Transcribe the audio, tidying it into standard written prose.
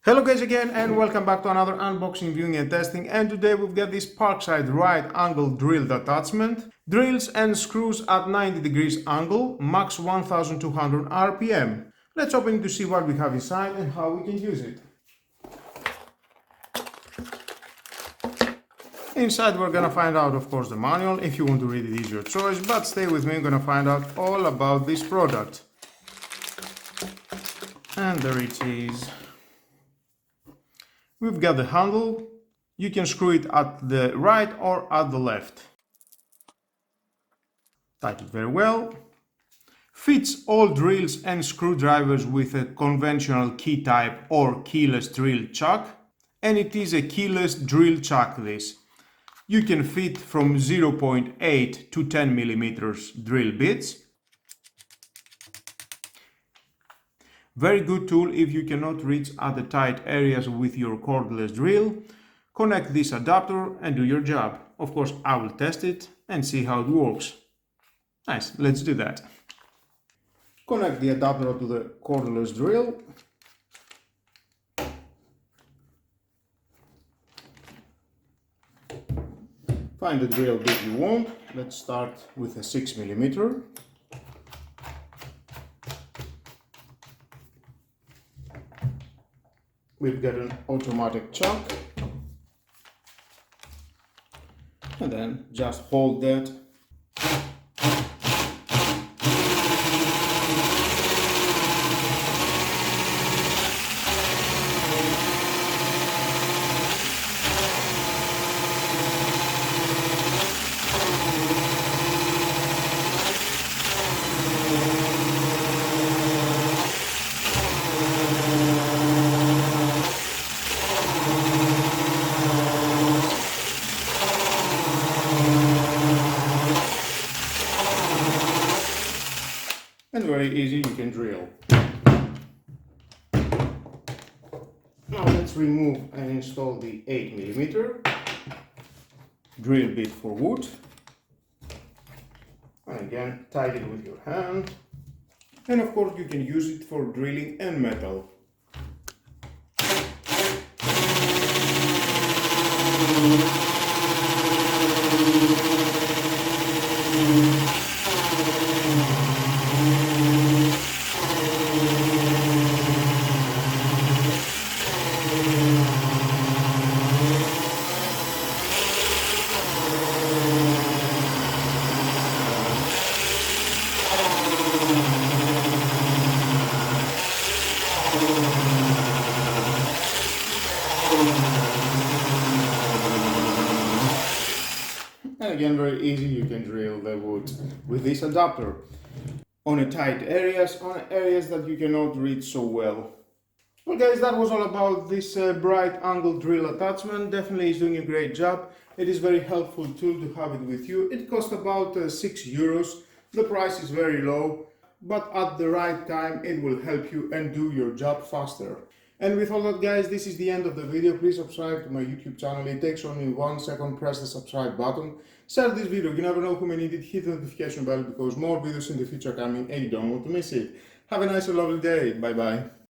Hello guys again and welcome back to another unboxing, viewing and testing, and today we've got this Parkside right angle drilled attachment. Drills and screws at 90 degrees angle, max 1200 RPM. Let's open it to see what we have inside and how we can use it. Inside we're gonna find out, of course, the manual. If you want to read it, is your choice, but stay with me, I'm gonna find out all about this product. And there it is. We've got the handle. You can screw it at the right or at the left. Tighten very well. Fits all drills and screwdrivers with a conventional key type or keyless drill chuck. And it is a keyless drill chuck this. You can fit from 0.8 to 10 millimeters drill bits. Very good tool if you cannot reach at the tight areas with your cordless drill. Connect this adapter and do your job. Of course, I will test it and see how it works. Nice, let's do that. Connect the adapter to the cordless drill. Find the drill bit you want. Let's start with a 6 millimeter. We've got an automatic chuck, and then just hold that. And very easy, you can drill. Now let's remove and install the 8 millimeter drill bit for wood. And again, tighten it with your hand. And of course you can use it for drilling and metal. And again, very easy, you can drill the wood with this adapter on tight areas, on areas that you cannot reach so well. Well guys, that was all about this bright angle drill attachment. Definitely is doing a great job. It is very helpful tool to have it with you. It costs about 6 euros. The price is very low, but at the right time it will help you and do your job faster. And with all that guys, this is the end of the video. Please subscribe to my YouTube channel. It takes only 1 second. Press the subscribe button. Share this video. You never know who may need it. Hit the notification bell because more videos in the future are coming and you don't want to miss it. Have a nice and lovely day. Bye bye.